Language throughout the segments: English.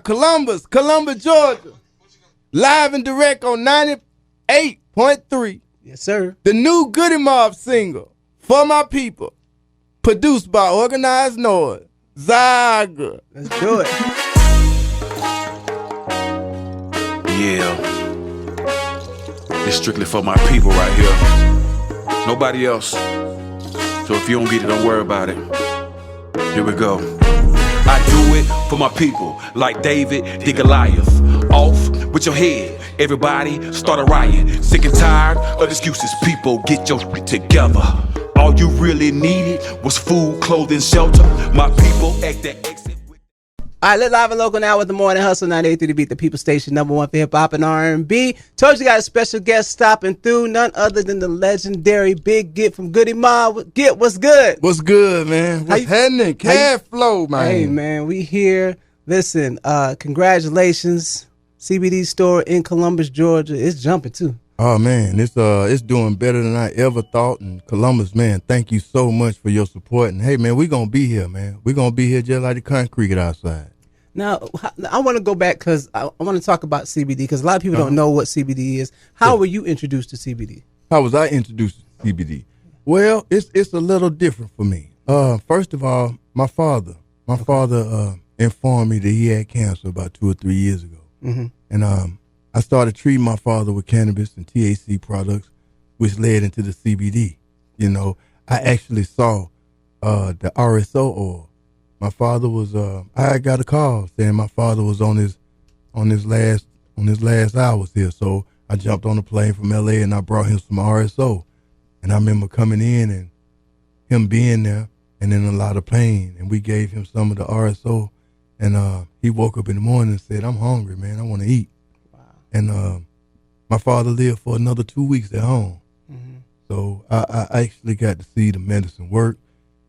Columbus, Georgia. Live and direct on 98.3. Yes, sir. The new Goodie Mob single, For My People, produced by Organized Noise. Zaga. Let's do it. Yeah. It's strictly for my people right here. Nobody else. So if you don't get it, don't worry about it. Here we go. I do it for my people, like David the Goliath. Off with your head, everybody start a riot. Sick and tired of excuses, people get your shit together. All you really needed was food, clothing, shelter. My people at the exit. All right, let's live and local now with the Morning Hustle 98.3 to beat the People Station, #1 for hip hop and R&B. Told you got a special guest stopping through, none other than the legendary Big Gipp from Goodie Mob. Gipp, what's good? What's good, man? What's happening? Cashflow, man. Hey, man, we here. Listen, congratulations. CBD store in Columbus, Georgia. It's jumping too. Oh man, it's doing better than I ever thought. And Columbus, man, thank you so much for your support. And hey, man, we gonna be here, man. We gonna be here just like the concrete outside. Now, I want to go back because I want to talk about CBD because a lot of people don't know what CBD is. How were you introduced to CBD? How was I introduced to CBD? Well, it's a little different for me. First of all, my father informed me that he had cancer about 2 or 3 years ago, and I started treating my father with cannabis and THC products, which led into the CBD. You know, I actually saw the RSO oil. My father was. I got a call saying my father was on his last hours here. So I jumped on a plane from LA and I brought him some RSO. And I remember coming in and him being there and in a lot of pain. And we gave him some of the RSO. And he woke up in the morning and said, "I'm hungry, man. I want to eat." Wow. And my father lived for another 2 weeks at home. So I actually got to see the medicine work.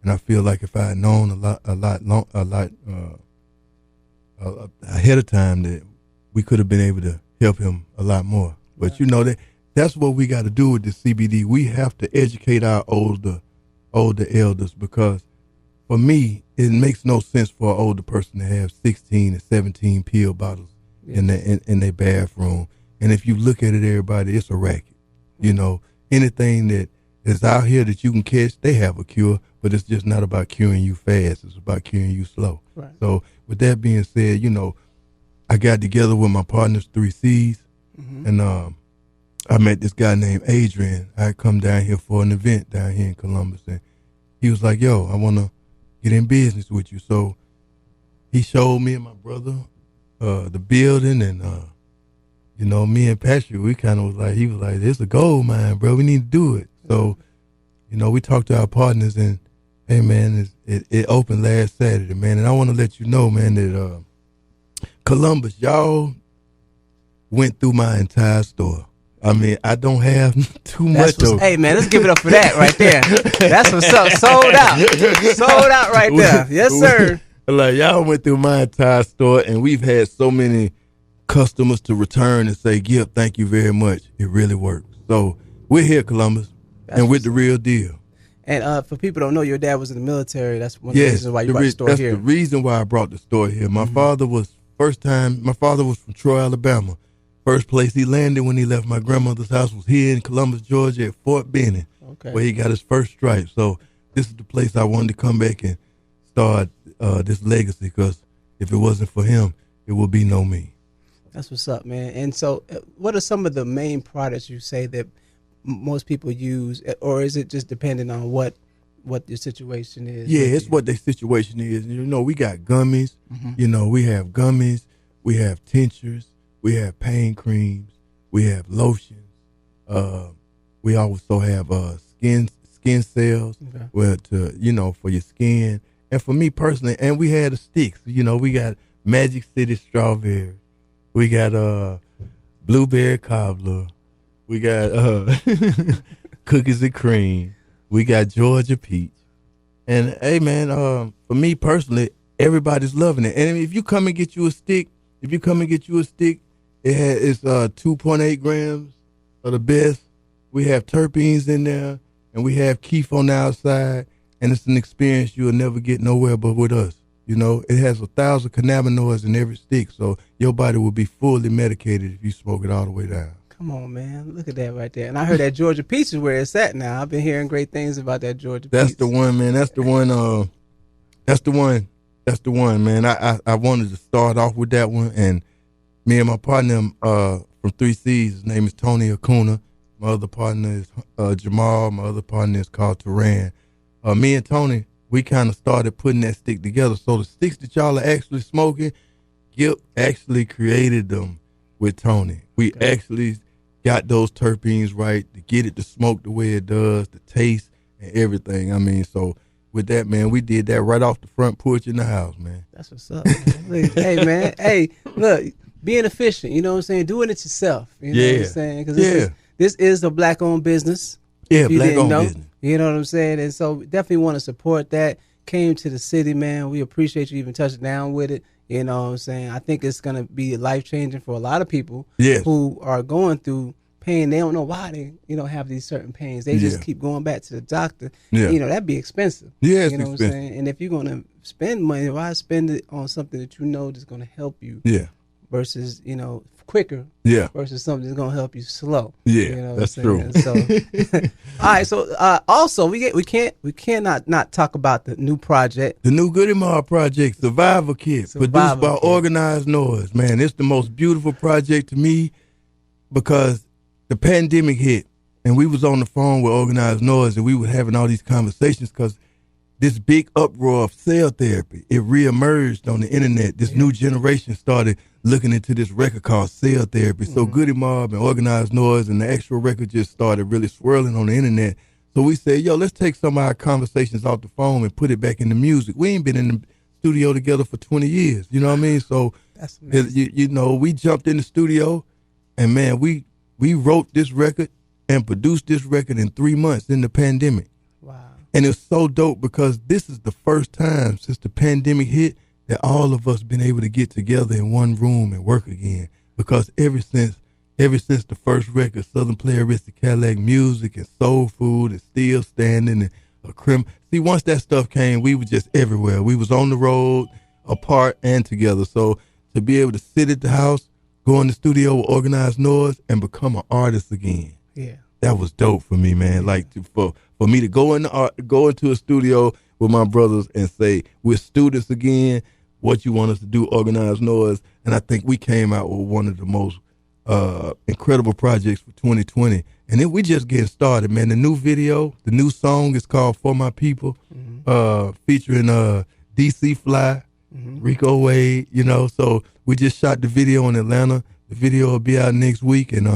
And I feel like if I had known a lot ahead of time, that we could have been able to help him a lot more. But you know that's what we got to do with the CBD. We have to educate our older elders, because for me, it makes no sense for an older person to have 16 and 17 pill bottles in their bathroom. And if you look at it, everybody, it's a racket. You know, anything that is out here that you can catch, they have a cure, but it's just not about curing you fast. It's about curing you slow. Right. So with that being said, you know, I got together with my partners, 3 C's, and I met this guy named Adrian. I had come down here for an event down here in Columbus, and he was like, "Yo, I want to get in business with you." So he showed me and my brother the building, and you know, me and Patrick, we kind of was like, he was like, "It's a gold mine, bro. We need to do it." So, you know, we talked to our partners, and hey, man, it opened last Saturday, man. And I want to let you know, man, that Columbus, y'all went through my entire store. I mean, I don't have too much of. Hey, man, let's give it up for that right there. That's what's up. Sold out right there. Yes, sir. Like, y'all went through my entire store, and we've had so many customers to return and say, "Gipp, thank you very much. It really works." So we're here, Columbus. And with the real deal. And for people who don't know, your dad was in the military. That's one of the reasons why you brought the store here. That's the reason why I brought the store here. My father was my father was from Troy, Alabama. First place he landed when he left my grandmother's house was here in Columbus, Georgia at Fort Benning, where he got his first stripe. So this is the place I wanted to come back and start this legacy, because if it wasn't for him, it would be no me. That's what's up, man. And so what are some of the main products you say that most people use, or is it just depending on what your situation is? Yeah, it's what their situation is. You know, we got gummies. You know, we have gummies, we have tinctures, we have pain creams, we have lotions. We also have skin cells, for your skin. And for me personally, and we had the sticks. You know, we got Magic City strawberry, we got blueberry cobbler. We got cookies and cream. We got Georgia peach. And hey, man, for me personally, everybody's loving it. And if you come and get you a stick, it's 2.8 grams of the best. We have terpenes in there, and we have keef on the outside. And it's an experience you'll never get nowhere but with us. You know, it has 1,000 cannabinoids in every stick, so your body will be fully medicated if you smoke it all the way down. Come on, man. Look at that right there. And I heard that Georgia Peach is where it's at now. I've been hearing great things about that Georgia Peach. That's the one, man. That's the one. That's the one, man. I wanted to start off with that one, and me and my partner from 3 C's, his name is Tony Acuna. My other partner is Jamal. My other partner is called Turan. Me and Tony, we kind of started putting that stick together. So the sticks that y'all are actually smoking, Gipp actually created them with Tony. We actually got those terpenes right to get it to smoke the way it does, the taste and everything. I mean, so with that, man, we did that right off the front porch in the house, man. That's what's up, man. Look, hey, man. Hey, look, being efficient, you know what I'm saying? Doing it yourself. You know what I'm saying? Because this is a black-owned business. Yeah, black-owned business. You know what I'm saying? And so we definitely want to support that. Came to the city, man. We appreciate you even touching down with it. You know what I'm saying? I think it's going to be life-changing for a lot of people who are going through pain. They don't know why they, have these certain pains. They just keep going back to the doctor. Yeah. That'd be expensive. Yeah, it's expensive. What I'm saying? And if you're going to spend money, why spend it on something that you know is going to help you? Yeah. Versus, quicker. Yeah. Versus something that's gonna help you slow. Yeah, that's true. So, all right. So, also we cannot not talk about the new project, the new Goodie Mob project, Survival Kit, produced by Organized Noise. Man, it's the most beautiful project to me because the pandemic hit and we was on the phone with Organized Noise and we were having all these conversations because this big uproar of cell therapy, it reemerged on the internet. This new generation started looking into this record called cell therapy. So Goodie Mob and Organized Noise and the actual record just started really swirling on the internet. So we said, let's take some of our conversations off the phone and put it back into music. We ain't been in the studio together for 20 years. You know what I mean? So, that's amazing. We jumped in the studio and, man, we wrote this record and produced this record in 3 months in the pandemic. Wow. And it's so dope because this is the first time since the pandemic hit that all of us been able to get together in one room and work again. Because ever since the first record, Southern Playeristic Cadillac Music and Soul Food and Still Standing and a Crim. See, once that stuff came, we were just everywhere. We was on the road, apart and together. So to be able to sit at the house, go in the studio with Organized Noise and become an artist again. Yeah. That was dope for me, man. Like for me to go into a studio with my brothers and say, we're students again. What you want us to do, Organized Noise. And I think we came out with one of the most incredible projects for 2020. And then we just getting started, man. The new video, the new song is called For My People, featuring DC Fly, Rico Wade, So we just shot the video in Atlanta. The video will be out next week. And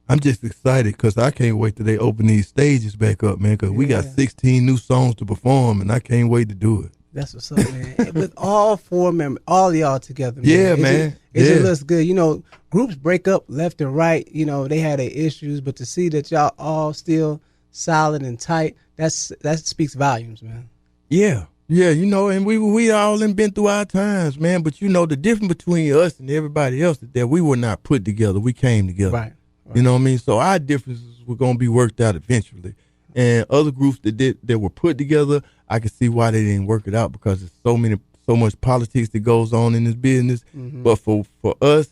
I'm just excited because I can't wait till they open these stages back up, man, because we got 16 new songs to perform, and I can't wait to do it. That's what's up, man. With all 4 members, all y'all together, man. Yeah, man. It just looks good. Groups break up left and right. They had their issues, but to see that y'all all still solid and tight, that speaks volumes, man. Yeah. Yeah, and we all been through our times, man. But the difference between us and everybody else is that we were not put together. We came together. Right. You know what I mean? So our differences were going to be worked out eventually. And other groups that were put together, I can see why they didn't work it out because there's so much politics that goes on in this business. But for us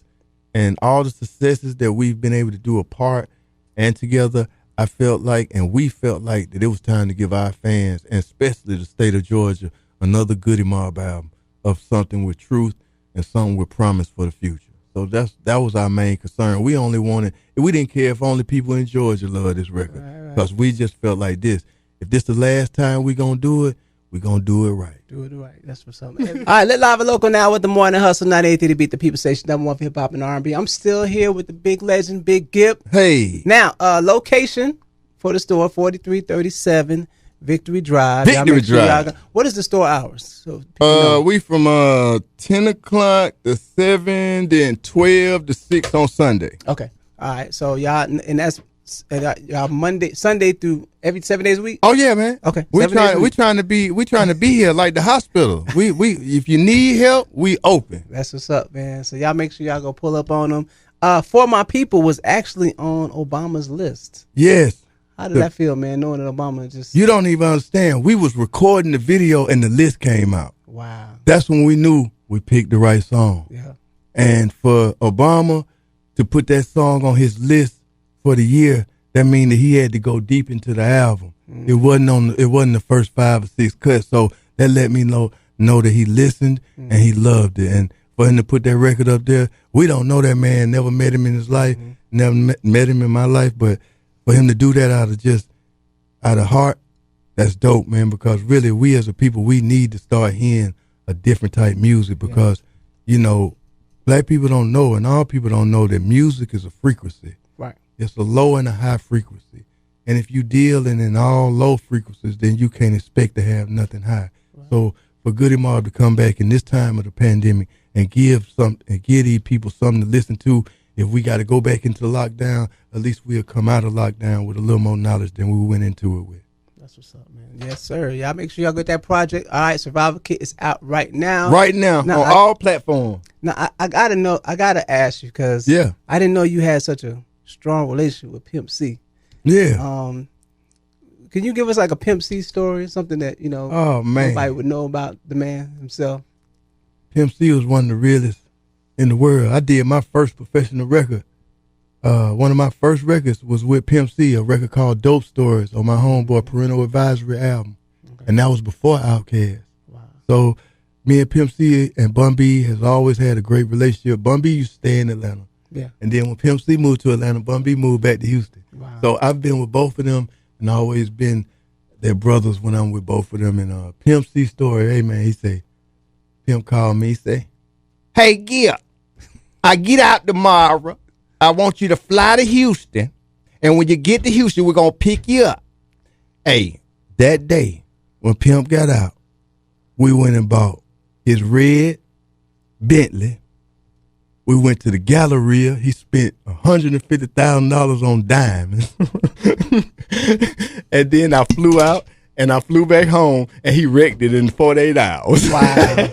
and all the successes that we've been able to do apart and together, I felt like, and we felt like, that it was time to give our fans, and especially the state of Georgia, another Goodie Mob album of something with truth and something with promise for the future. So that was our main concern. We didn't care if only people in Georgia love this record, because we just felt like this. If this the last time we gonna do it, we gonna do it right. Do it right. That's what's up. All right, let's live and local now with the Morning Hustle 98.3 to beat the people station, #1 for hip hop and R&B. I'm still here with the big legend, Big Gipp. Hey. Now, location for the store, 4337 Victory Drive. Victory Drive. What is the store hours? So we from 10 o'clock to 7, then 12 to 6 on Sunday. Okay. All right. So y'all, and that's y'all Sunday through every 7 days a week. Oh yeah, man. Okay. We trying to be here like the hospital. we if you need help, we open. That's what's up, man. So y'all make sure y'all go pull up on them. For My People was actually on Obama's list. Yes. How did that feel, man, knowing that Obama just... You don't even understand. We was recording the video and the list came out. Wow. That's when we knew we picked the right song. Yeah. And for Obama to put that song on his list for the year, that means that he had to go deep into the album. It wasn't the first 5 or 6 cuts. So that let me know that he listened and he loved it. And for him to put that record up there, we don't know that man, never met him in his life, never met him in my life, but for him to do that out of heart, that's dope, man, because really we as a people, we need to start hearing a different type music because, you know, black people don't know and all people don't know that music is a frequency. Right. It's a low and a high frequency. And if you dealing in all low frequencies, then you can't expect to have nothing high. Right. So for Goodie Mob to come back in this time of the pandemic and give these people something to listen to, if we got to go back into lockdown, at least we'll come out of lockdown with a little more knowledge than we went into it with. That's what's up, man. Yes, sir. Y'all make sure y'all get that project. All right, Survival Kit is out right now. Right now, on all platforms. Now, I got to know, I got to ask you because I didn't know you had such a strong relationship with Pimp C. Yeah. Can you give us like a Pimp C story, something that, you know, nobody would know about the man himself? Pimp C was one of the realest in the world. I did my first professional record. One of my first records was with Pimp C, a record called Dope Stories on my homeboy Parental Advisory album. Okay. And that was before Outkast. Wow. So me and Pimp C and Bun B has always had a great relationship. Bun B used to stay in Atlanta. Yeah. And then when Pimp C moved to Atlanta, Bun B moved back to Houston. Wow. So I've been with both of them and always been their brothers when I'm with both of them. And Pimp C story, hey man, he say, Pimp called me, he say, hey Gipp, I get out tomorrow. I want you to fly to Houston. And when you get to Houston, we're going to pick you up. Hey, that day when Pimp got out, we went and bought his red Bentley. We went to the Galleria. He spent $150,000 on diamonds. And then I flew out and I flew back home and he wrecked it in 48 hours. Wow.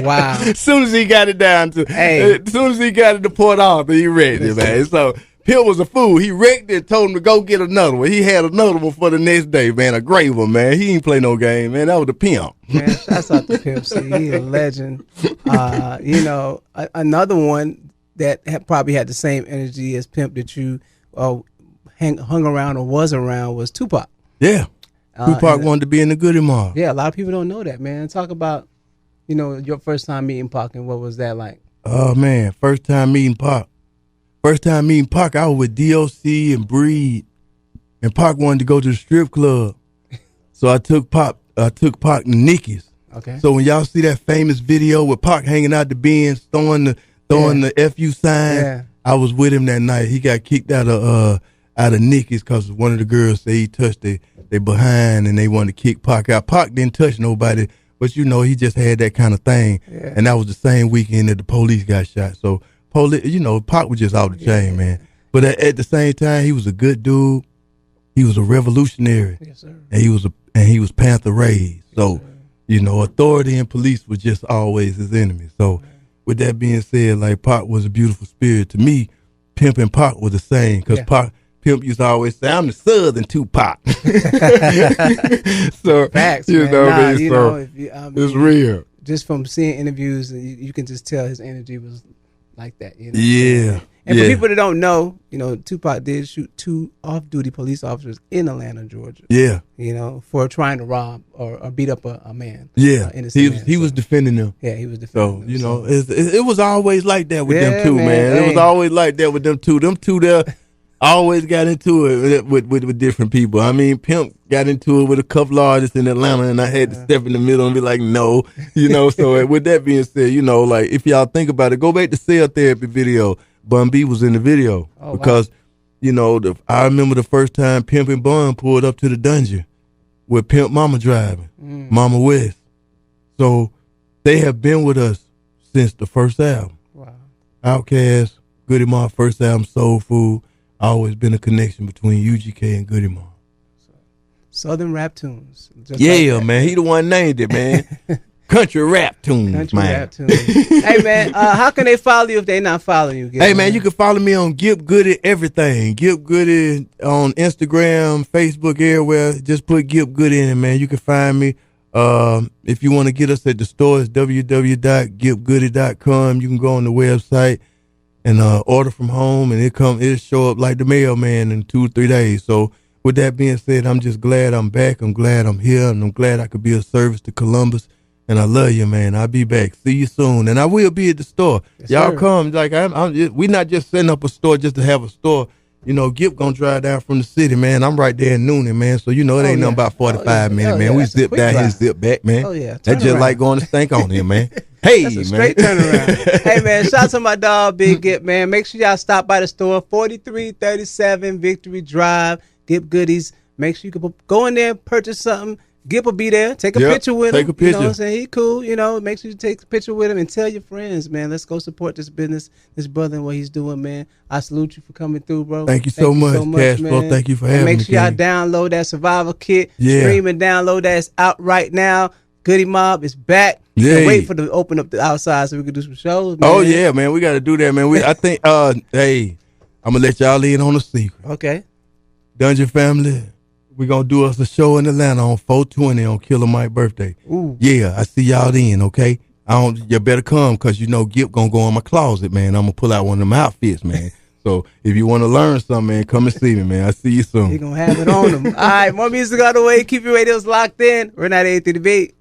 Wow. As soon as he got it down to, as soon as he got it to Port Arthur, he wrecked it, man. So Pimp was a fool. He wrecked it, told him to go get another one. He had another one for the next day, man. A great one, man. He ain't play no game, man. That was the Pimp. Man, shouts out to Pimp C. He's a legend. You know, another one that probably had the same energy as Pimp that you hung around or was around was Tupac. Yeah. Tupac wanted to be in the Goodie Mob. Yeah, a lot of people don't know that, man. Talk about, you know, your first time meeting Pac and what was that like? Oh, man. First time meeting Pac, I was with DOC and Breed, and Pac wanted to go to the strip club. So I took Pac to Nicky's. Okay. So when y'all see that famous video with Pac hanging out the bins, throwing the FU sign, I was with him that night. He got kicked out of Nicky's because one of the girls said he touched they behind and they wanted to kick Pac out. Pac didn't touch nobody, but you know, he just had that kind of thing. Yeah. And that was the same weekend that the police got shot. So you know, Pac was just out the chain, man. But at the same time, he was a good dude. He was a revolutionary. Yes, sir. And he was Panther raised. So, you know, authority and police was just always his enemy. So with that being said, like Pac was a beautiful spirit. To me, Pimp and Pac were the same because Pimp used to always say, I'm the Southern Tupac. So, facts, you man. know what I mean? So it's real. Just from seeing interviews, you can just tell his energy was like that. You know? Yeah. And for people that don't know, you know, Tupac did shoot 2 off-duty police officers in Atlanta, Georgia. Yeah. You know, for trying to rob or beat up a man. Yeah. He was defending them. Yeah, he was defending them. You know, it was always like that with them two, man. It was always like that with them two. Them two there always got into it with different people. I mean, Pimp got into it with a couple of artists in Atlanta, and I had to step in the middle and be like, no. You know, so with that being said, you know, like, if y'all think about it, go back to Cell Therapy video. Bun B was in the video because, you know, I remember the first time Pimp and Bun pulled up to the dungeon with Pimp Mama driving, Mama West. So they have been with us since the first album. Wow. Outkast, Goodie Mob, first album, Soul Food. Always been a connection between UGK and Goodie Mob. Southern rap tunes. Yeah, like man. He the one named it, man. Country rap tunes, man. Hey, man, how can they follow you if they not following you? Hey, man, you can follow me on Gipp Goodie everything. Gipp Goodie on Instagram, Facebook, everywhere. Just put Gipp Goodie in it, man. You can find me. If you want to get us at the store, it's www.gipgoodie.com. You can go on the website and order from home, and it'll show up like the mailman in 2 or 3 days. So with that being said, I'm just glad I'm back. I'm glad I'm here, and I'm glad I could be of service to Columbus. And I love you, man. I'll be back. See you soon. And I will be at the store. Yes, Y'all sir. come. Like we not just setting up a store just to have a store. You know, Gipp gonna drive down from the city, man. I'm right there in Noonan, man. So you know it ain't nothing about 45 minutes, man. We That's a zip quick down drive. here, zip back, man. Oh, yeah. That's just Turnaround. like going to Stank on here, man. Hey, That's a man. straight turnaround. Hey, man, shout out to my dog, Big Gipp, man. Make sure y'all stop by the store, 4337 Victory Drive, Gipp Goodies. Make sure you can go in there and purchase something. Gipp will be there. Take a picture with him. Take a picture. You know what I'm saying? He cool. You know, make sure you take a picture with him and tell your friends, man. Let's go support this business, this brother and what he's doing, man. I salute you for coming through, bro. Thank you so much, Cashflow. man. Thank you for And having me. make sure y'all King. download that Survival Kit. Yeah. Stream and download that. It's out right now. Goodie Mob is back. Yeah. Can't wait for them to open up the outside so we can do some shows, man. Oh yeah, man. We got to do that, man. I think. Hey, I'm gonna let y'all in on a secret. Okay. Dungeon family, we're gonna do us a show in Atlanta on 420 on Killer Mike's birthday. Ooh. Yeah, I see y'all then, okay? You better come, cause you know Gipp gonna go in my closet, man. I'm gonna pull out one of them outfits, man. So if you wanna learn something, man, come and see me, man. I see you soon. He gonna have it on him. All right, more music on the way. Keep your radios locked in. We're not 8 through the beat.